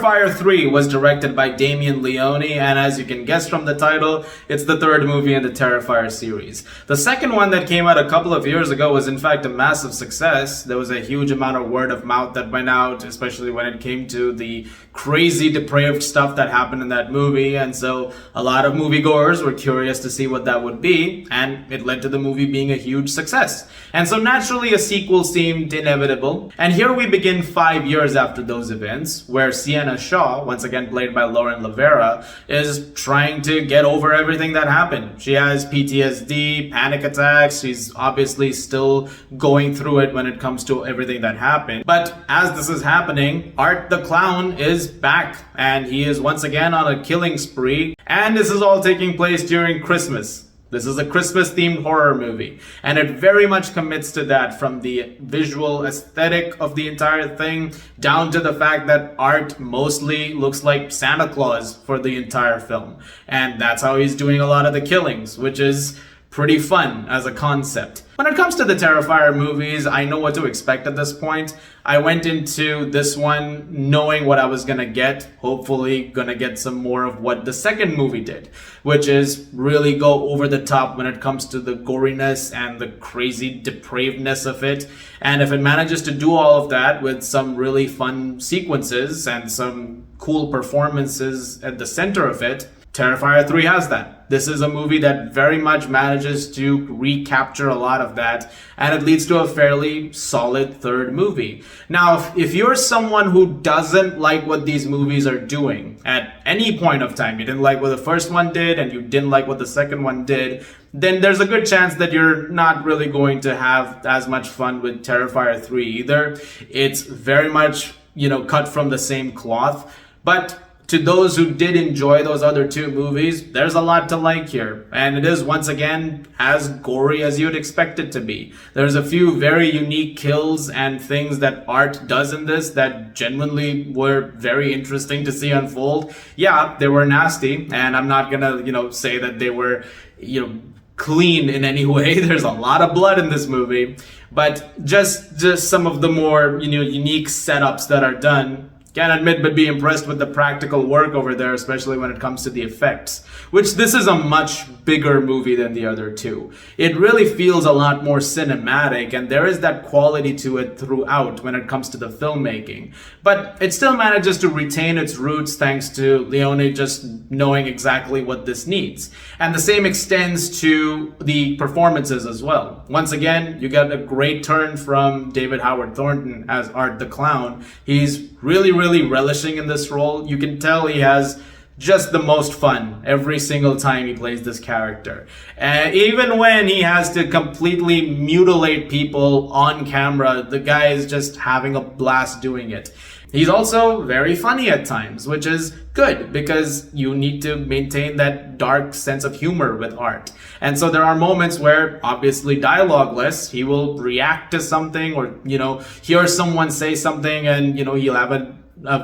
Terrifier 3 was directed by Damien Leone, and as you can guess from the title, it's the third movie in the Terrifier series. The second one that came out a couple of years ago was in fact a massive success. There was a huge amount of word of mouth that went out, especially when it came to the crazy depraved stuff that happened in that movie, and so a lot of moviegoers were curious to see what that would be, and it led to the movie being a huge success. And so naturally a sequel seemed inevitable, and here we begin 5 years after those events, where Sienna Shaw, once again played by Lauren Lavera, is trying to get over everything that happened. She has PTSD, panic attacks, she's obviously still going through it when it comes to everything that happened. But as this is happening, Art the Clown is back, and he is once again on a killing spree, and this is all taking place during Christmas. This is a Christmas-themed horror movie, and it very much commits to that, from the visual aesthetic of the entire thing, down to the fact that Art mostly looks like Santa Claus for the entire film. And that's how he's doing a lot of the killings, which is pretty fun as a concept. When it comes to the Terrifier movies, I know what to expect at this point. I went into this one knowing what I was gonna get, hopefully gonna get some more of what the second movie did, which is really go over the top when it comes to the goriness and the crazy depravedness of it. And if it manages to do all of that with some really fun sequences and some cool performances at the center of it, Terrifier 3 has that. This is a movie that very much manages to recapture a lot of that, and it leads to a fairly solid third movie. Now, if you're someone who doesn't like what these movies are doing at any point of time, you didn't like what the first one did and you didn't like what the second one did, then there's a good chance that you're not really going to have as much fun with Terrifier 3 either. It's very much, cut from the same cloth, but to those who did enjoy those other two movies, there's a lot to like here. And it is, once again, as gory as you'd expect it to be. There's a few very unique kills and things that Art does in this that genuinely were very interesting to see unfold. Yeah, they were nasty, and I'm not gonna, say that they were, clean in any way. There's a lot of blood in this movie. But just some of the more, unique setups that are done, can't admit but be impressed with the practical work over there, especially when it comes to the effects, which this is a much bigger movie than the other two. It really feels a lot more cinematic, and there is that quality to it throughout when it comes to the filmmaking. But it still manages to retain its roots thanks to Leone just knowing exactly what this needs. And the same extends to the performances as well. Once again, you get a great turn from David Howard Thornton as Art the Clown. He's really relishing in this role. You can tell he has just the most fun every single time he plays this character. And even when he has to completely mutilate people on camera, the guy is just having a blast doing it. He's also very funny at times, which is good because you need to maintain that dark sense of humor with Art. And so there are moments where, obviously dialogueless, he will react to something or, hear someone say something and, he'll have a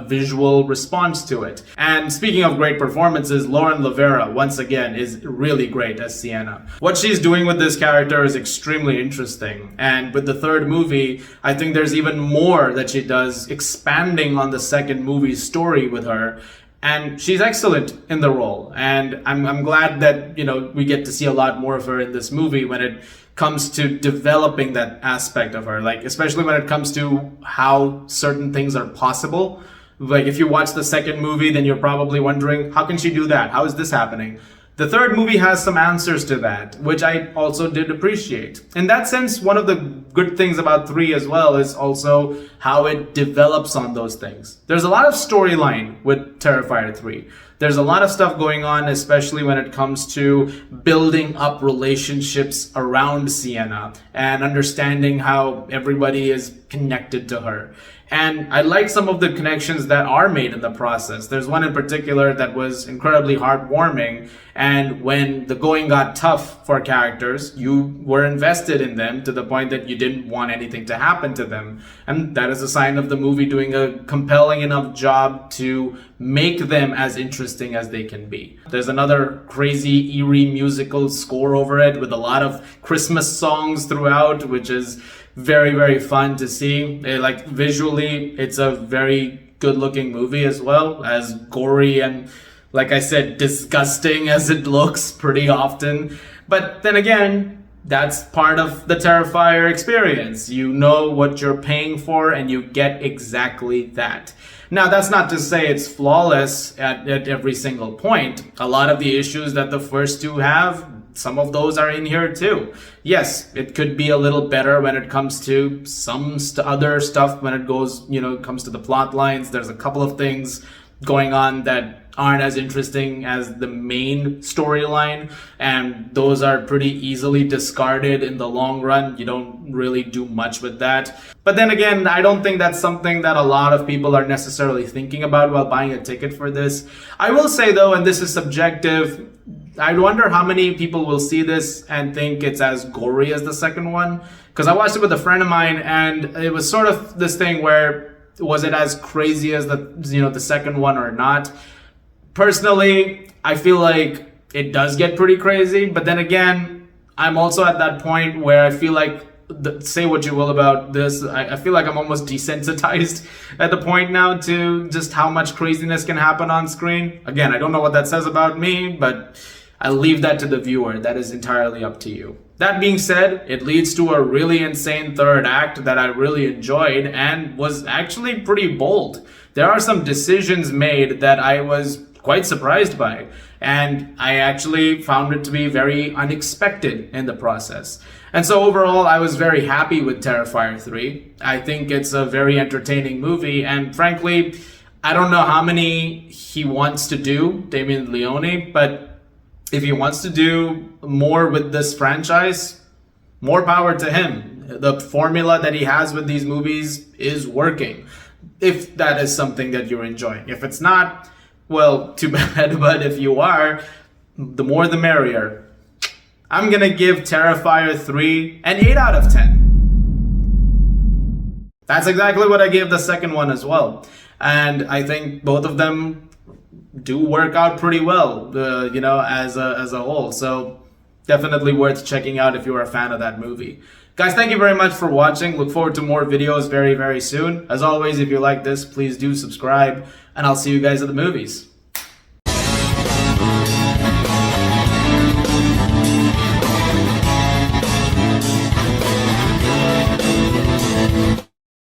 visual response to it. And speaking of great performances, Lauren Lavera, once again, is really great as Sienna. What she's doing with this character is extremely interesting. And with the third movie, I think there's even more that she does, expanding on the second movie's story with her. And she's excellent in the role. And I'm glad that, we get to see a lot more of her in this movie when it comes to developing that aspect of her, like especially when it comes to how certain things are possible. Like if you watch the second movie, then you're probably wondering, how can she do that? How is this happening? The third movie has some answers to that, which I also did appreciate. In that sense, one of the good things about 3 as well is also how it develops on those things. There's a lot of storyline with Terrifier 3. There's a lot of stuff going on, especially when it comes to building up relationships around Sienna and understanding how everybody is connected to her. And I like some of the connections that are made in the process. There's one in particular that was incredibly heartwarming, and when the going got tough for characters, you were invested in them to the point that you didn't want anything to happen to them. And that is a sign of the movie doing a compelling enough job to make them as interesting as they can be. There's another crazy, eerie musical score over it with a lot of Christmas songs throughout, which is very fun to see. Like visually, it's a very good looking movie as well, as gory and, like I said, disgusting as it looks pretty often. But then again, that's part of the Terrifier experience. You know what you're paying for and you get exactly that. Now, that's not to say it's flawless at every single point. A lot of the issues that the first two have, some of those are in here too. Yes, it could be a little better when it comes to some other stuff when it goes, comes to the plot lines. There's a couple of things going on that aren't as interesting as the main storyline, and those are pretty easily discarded in the long run. You don't really do much with that. But then again, I don't think that's something that a lot of people are necessarily thinking about while buying a ticket for this. I will say though, and this is subjective, I wonder how many people will see this and think it's as gory as the second one. Because I watched it with a friend of mine, and it was sort of this thing where, was it as crazy as the second one or not? Personally, I feel like it does get pretty crazy, but then again, I'm also at that point where I feel like, say what you will about this, I feel like I'm almost desensitized at the point now to just how much craziness can happen on screen. Again, I don't know what that says about me, but I'll leave that to the viewer. That is entirely up to you. That being said, it leads to a really insane third act that I really enjoyed and was actually pretty bold. There are some decisions made that I was quite surprised by, and I actually found it to be very unexpected in the process. And so overall, I was very happy with Terrifier 3. I think it's a very entertaining movie, and frankly, I don't know how many he wants to do, Damien Leone, but if he wants to do more with this franchise, more power to him. The formula that he has with these movies is working, if that is something that you're enjoying. If it's not, well, too bad, but if you are, the more the merrier. I'm gonna give Terrifier 3 an 8 out of 10. That's exactly what I gave the second one as well. And I think both of them do work out pretty well, as a whole. So definitely worth checking out if you're a fan of that movie. Guys, thank you very much for watching. Look forward to more videos very, very soon. As always, if you like this, please do subscribe, and I'll see you guys at the movies.